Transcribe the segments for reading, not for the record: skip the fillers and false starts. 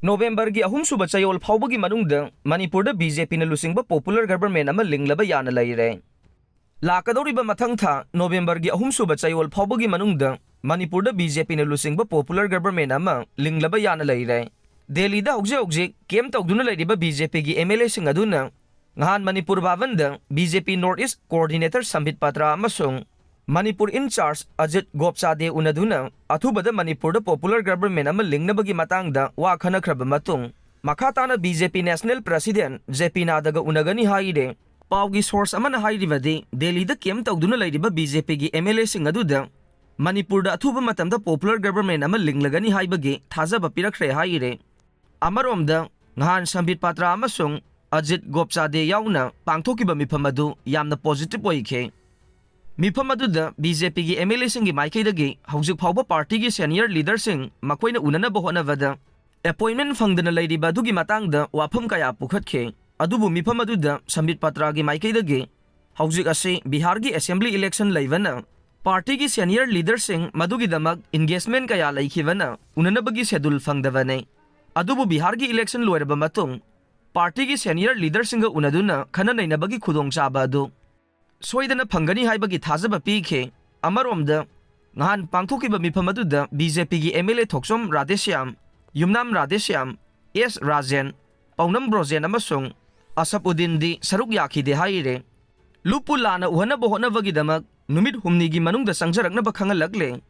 Novembergi Ahumsuba Chayol Faobagi Manungda Manipurda BJP na Luchingba popular government ama Linglaba Yana Leire. Lakadoriba mathang tha Novembergi Ahumsuba Chayol Faobagi Manungda Manipurda BJP na Luchingba popular government ama Linglaba Yana Leire. Delhi da hogje kem tawduna leiriba BJP gi MLA sing aduna ngahan Manipur Bhavanda BJP Northeast Coordinator Sambit Patra amasung Manipur in charge Ajit Gopchade unaduna athubada Manipurda popular government ama lingnabagi matangda wa khanakraba matung makhatana BJP National President JP Nadaga unagani haire pawgi source amana hairibadi Delhi da kem tawduna leiriba BJP gi MLA sing aduda Manipurda athuba matamda popular government ama linglagani haibagi thajaba pirakre haire amaromda ngahan Sambit Patra amasung Ajit Gopchade yauna pangthokiba mifam adu yamna positive oike Mifam aduda BJP gi MLA singi maikaidagi haujuk phauba party gi senior leader sing makoina Uhannaba Hotnabada appointment fangdana leiriba dugi matangda wafam kaya pukhatkhe adubu mifam aduda Sambit Patra gi maikaidagi haujuk ase Bihar gi assembly election leivana party gi senior leader sing madugi damak engagement kaya laikhivana Uhannaba gi schedule fangdavane adubu Bihar gi election loiraba matung party gi senior leader singa unaduna khana nainabagi khudongchaba adu soidana phangani haibagi thajaba pikhe amaromda ngahan pangthokiba mifam aduda BJP gi MLA Thoksom Radeshyam Yumnam Radeshyam S Rajen Paunam Brojen amasung Asapudin di saruk yakhide haire Luppu Lanna Uhannaba Hotnabagidamak Numit Humnigi Manungda Changjaraknaba Khangallakli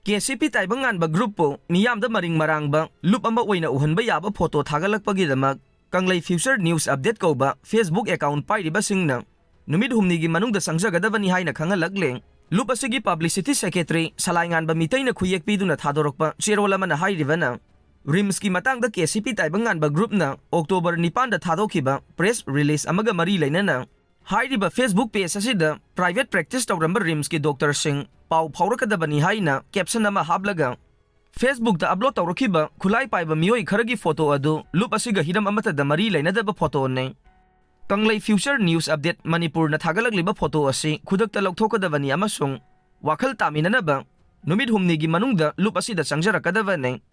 KCP taibanganba gruppo miyamda maring marangba lup ama oina uhanba yaba photo thagalakpagidamak Kanglai Future News Update kauba Facebook account pairiba singna Numit Humnigi Manungda Changjagadabani haina Khangallakli lup asigi publicity secretary salainganba mitaina khuyek piduna thadorokpa cherol amana hairibana rims ki matangda KCP taibanganba groupna October 9 da thadokhiba press release amaga mari lainana hairiba Facebook page asida private practice tawramba rims ki Dr. Singh pau phaurakadabani haina caption ama hablaga Facebook da upload tawrokhiba khulai paiba miyoi kharagi photo adu lup asiga hiram amata da mari lainadaba photo ne Kanglai Future News Update Manipur na thagalakliba photo asi khudakta lauthokadabani amasung wakhal taminanaba Numit Humnigi Manungda lup asida changjarakadabane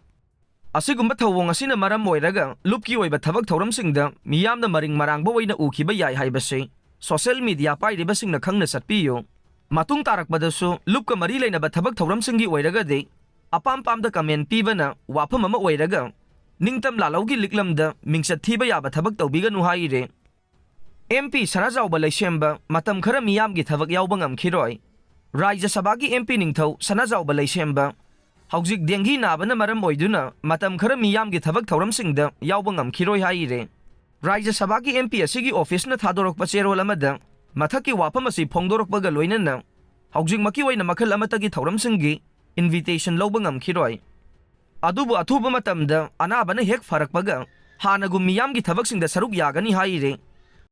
asigumba thawong asina maram oiraga lupki oiba thabak thauramsingda miyamna maring marangba oina ukhiba yai haibase social media pairiba singna khangna satpiyo matung tarakbadasu lupka mari lainaba thabak thauramsingi oiragade apam pamda comment pibana wafam ama oiraga ningtam lalaugi liklamda mingsat thiba yaba thabak tawbiganu haire MP Sanajaoba Leishemba Matam Khara Miyamgi Thabak Yaoba Ngamkhiroi Rajya Sabagi MP Ningthau Sanajaoba Leishemba Haujik Dengi Nabana Maram Oiduna Matam Khara Miyamgi Thabak Thauramsingda Yaoba Ngamkhiroi haire Rajya Sabagi MP asigi office na thadorokpa cherol amada mathaki wafam asi phongdorokpaga loinana haujik maki oina makhal amatagi thauramsingi invitation lawba ngamkhiroi adubu athuba matamda anabana hek farakpaga hanagum miyamgi thabaksingda saruk yagani haire